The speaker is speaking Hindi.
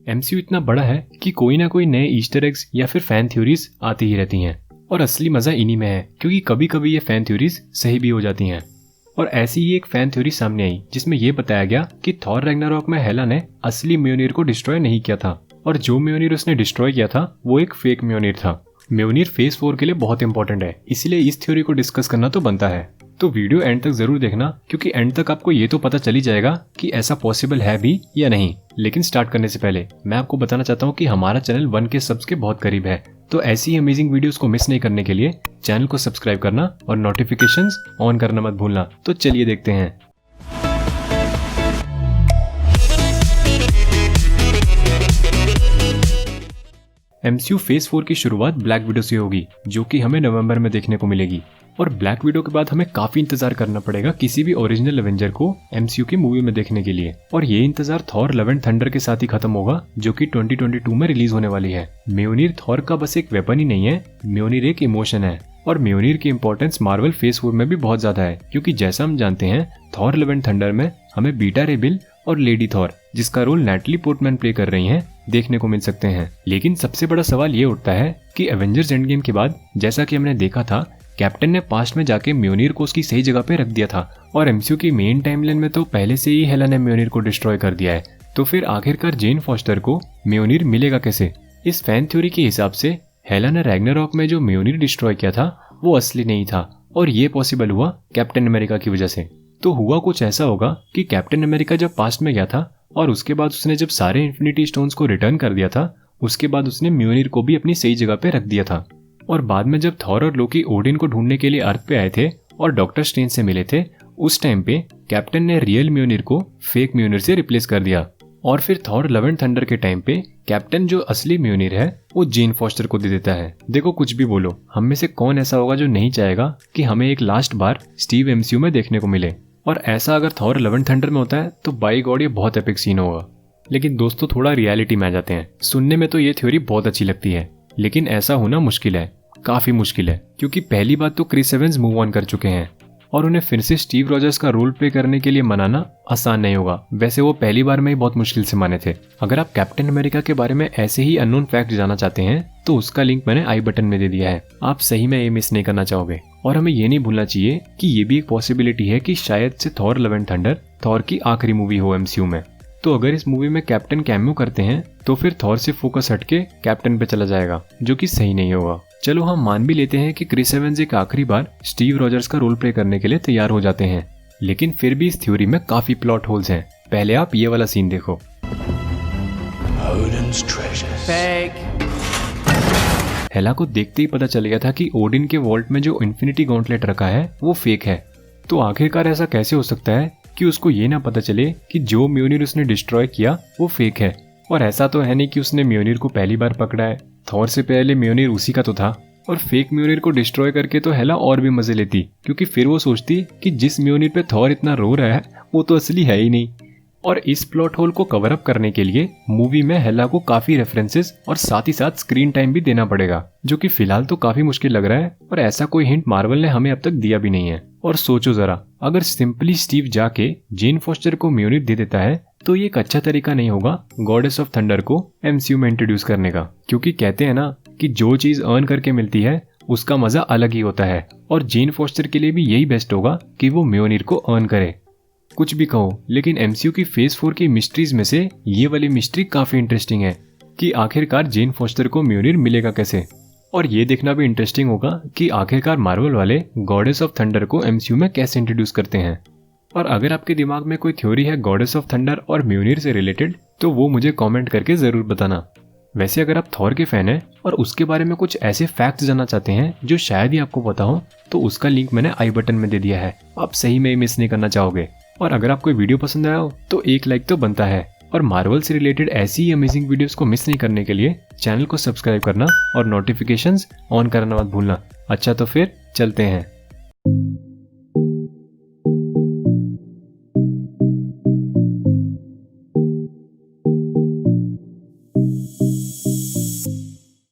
एमसीयू इतना बड़ा है कि कोई ना कोई नए ईस्टर एग्स या फिर फैन थ्योरीज आती ही रहती हैं और असली मजा इन्हीं में है क्योंकि कभी कभी ये फैन थ्योरीज सही भी हो जाती हैं। और ऐसी ही एक फैन थ्योरी सामने आई जिसमें यह बताया गया कि थॉर रैग्नारॉक में हेला ने असली म्योनिर को डिस्ट्रॉय नहीं किया था और जो म्योनिर उसने डिस्ट्रॉय किया था वो एक फेक म्योनिर था। म्योनिर फेज 4 के लिए बहुत इंपॉर्टेंट है, इसलिए इस थ्योरी को डिस्कस करना तो बनता है। तो वीडियो एंड तक जरूर देखना क्योंकि एंड तक आपको ये तो पता चल ही जाएगा कि ऐसा पॉसिबल है भी या नहीं। लेकिन स्टार्ट करने से पहले मैं आपको बताना चाहता हूँ कि हमारा चैनल 1K सब्स के बहुत करीब है, तो ऐसी अमेजिंग वीडियोस को मिस नहीं करने के लिए चैनल को सब्सक्राइब करना और नोटिफिकेशंस ऑन करना मत भूलना। तो चलिए देखते हैं। एमसीयू फेज 4 की शुरुआत ब्लैक विडो से होगी जो कि हमें नवंबर में देखने को मिलेगी और ब्लैक विडो के बाद हमें काफी इंतजार करना पड़ेगा किसी भी ओरिजिनल एवेंजर को एमसीयू की मूवी में देखने के लिए। और ये इंतजार थॉर लव एंड थंडर के साथ ही खत्म होगा जो कि 2022 में रिलीज होने वाली है। म्योनिर थॉर का बस एक वेपन ही नहीं है, म्योनिर एक इमोशन है और म्योनिर की इंपॉर्टेंस मार्वल फेज 4 में भी बहुत ज्यादा है क्योंकि जैसा हम जानते हैं थॉर लव एंड थंडर में हमें बीटा रे बिल और लेडी थॉर जिसका रोल नैटली पोर्टमैन प्ले कर रही हैं देखने को मिल सकते हैं। लेकिन सबसे बड़ा सवाल ये उठता है कि एवेंजर्स एंड गेम के बाद जैसा कि हमने देखा था कैप्टन ने पास्ट में जाके म्योनिर को उसकी सही जगह पे रख दिया था और एमसीयू की मेन टाइमलाइन में तो पहले से ही हेला ने म्योनिर को डिस्ट्रॉय कर दिया है। तो फिर आखिरकार जेन फॉस्टर को म्योनिर मिलेगा कैसे? इस फैन थ्योरी के हिसाब से हेला ने रैग्नारॉक में जो म्योनिर डिस्ट्रॉय किया था वो असली नहीं था और ये पॉसिबल हुआ कैप्टन अमेरिका की वजह से। तो हुआ कुछ ऐसा होगा कि कैप्टन अमेरिका जब पास्ट में गया था और उसके बाद उसने जब सारे इन्फिनिटी स्टोन्स को रिटर्न कर दिया था उसके बाद उसने म्योनिर को भी अपनी सही जगह पे रख दिया था। और बाद में जब थॉर और लोकी ओडिन को ढूंढने के लिए अर्थ पे आए थे और डॉक्टर स्ट्रेंज से मिले थे उस टाइम पे कैप्टन ने रियल म्योनिर को फेक म्योनिर से रिप्लेस कर दिया। और फिर थॉर लव एंड थंडर के टाइम पे कैप्टन जो असली म्योनिर है वो जेन फॉस्टर को दे देता है। देखो कुछ भी बोलो, हम में से कौन ऐसा होगा जो नहीं चाहेगा कि हमें एक लास्ट बार स्टीव एमसीयू में देखने को मिले। और ऐसा अगर थॉर लव एंड थंडर में होता है तो बाई गॉड ये बहुत एपिक सीन होगा। लेकिन दोस्तों थोड़ा रियलिटी में आ जाते हैं। सुनने में तो ये थ्योरी बहुत अच्छी लगती है लेकिन ऐसा होना मुश्किल है, काफी मुश्किल है क्योंकि पहली बात तो क्रिस एवंस मूव ऑन कर चुके हैं और उन्हें फिर से स्टीव रॉजर्स का रोल प्ले करने के लिए मनाना आसान नहीं होगा। वैसे वो पहली बार में ही बहुत मुश्किल से माने थे। अगर आप कैप्टन अमेरिका के बारे में ऐसे ही अननोन फैक्ट जानना चाहते हैं तो उसका लिंक मैंने आई बटन में दे दिया है, आप सही में ये मिस नहीं करना चाहोगे। और हमें ये नहीं भूलना चाहिए कि ये भी एक पॉसिबिलिटी है कि शायद से Thor love and thunder Thor की आखिरी मूवी हो एमसीयू में। तो अगर इस मूवी में कैप्टन कैमियो करते हैं तो फिर थॉर से फोकस हटके कैप्टन पे चला जाएगा जो कि सही नहीं होगा। चलो हम मान भी लेते हैं कि क्रिस एवंस एक आखिरी बार स्टीव रॉजर्स का रोल प्ले करने के लिए तैयार हो जाते हैं, लेकिन फिर भी इस थ्योरी में काफी प्लॉट होल्स हैं। पहले आप ये वाला सीन देखो। हेला को देखते ही पता चल गया था कि ओडिन के वॉल्ट में जो इन्फिनिटी गॉन्टलेट रखा है वो फेक है। तो आखिरकार ऐसा कैसे हो सकता है कि उसको ये ना पता चले कि जो म्योनिर उसने डिस्ट्रॉय किया वो फेक है? और ऐसा तो है नहीं कि उसने म्योनिर को पहली बार पकड़ा है, थॉर से पहले म्योनिर उसी का तो था। और फेक म्योनिर को डिस्ट्रॉय करके तो हेला और भी मजे लेती क्योंकि फिर वो सोचती कि जिस म्योनिर पे थॉर इतना रो रहा है वो तो असली है ही नहीं। और इस प्लॉट होल को कवर अप करने के लिए मूवी में हेला को काफी रेफरेंसेस और साथ ही साथ स्क्रीन टाइम भी देना पड़ेगा जो कि फिलहाल तो काफी मुश्किल लग रहा है और ऐसा कोई हिंट मार्वल ने हमें अब तक दिया भी नहीं है। और सोचो जरा, अगर सिंपली स्टीव जाके जेन फॉस्टर को म्योनिर दे देता है तो ये एक अच्छा तरीका नहीं होगा गॉडेस ऑफ थंडर को एमसीयू में इंट्रोड्यूस करने का, क्योंकि कहते हैं ना कि जो चीज अर्न करके मिलती है उसका मजा अलग ही होता है। और जेन फॉस्टर के लिए भी यही बेस्ट होगा कि वो म्योनिर को अर्न करे। कुछ भी कहो लेकिन एमसीयू की फेज 4 की मिस्ट्रीज में से ये वाली मिस्ट्री काफी इंटरेस्टिंग है कि आखिरकार जेन फॉस्टर को म्योनिर मिलेगा कैसे। और ये देखना भी इंटरेस्टिंग होगा कि आखिरकार मार्वल वाले गॉडेस ऑफ थंडर को एमसीयू में कैसे इंट्रोड्यूस करते हैं। और अगर आपके दिमाग में कोई थ्योरी है गॉडेस ऑफ थंडर और म्योनिर से रिलेटेड तो वो मुझे कमेंट करके जरूर बताना। वैसे अगर आप थॉर के फैन हैं और उसके बारे में कुछ ऐसे फैक्ट्स जानना चाहते हैं जो शायद ही आपको पता हो तो उसका लिंक मैंने आई बटन में दे दिया है, आप सही में मिस नहीं करना चाहोगे। और अगर आपको वीडियो पसंद आया हो तो एक लाइक तो बनता है। और मार्वल से रिलेटेड ऐसी ही अमेजिंग वीडियोस को मिस नहीं करने के लिए चैनल को सब्सक्राइब करना और नोटिफिकेशंस ऑन करना मत भूलना। अच्छा तो फिर चलते हैं।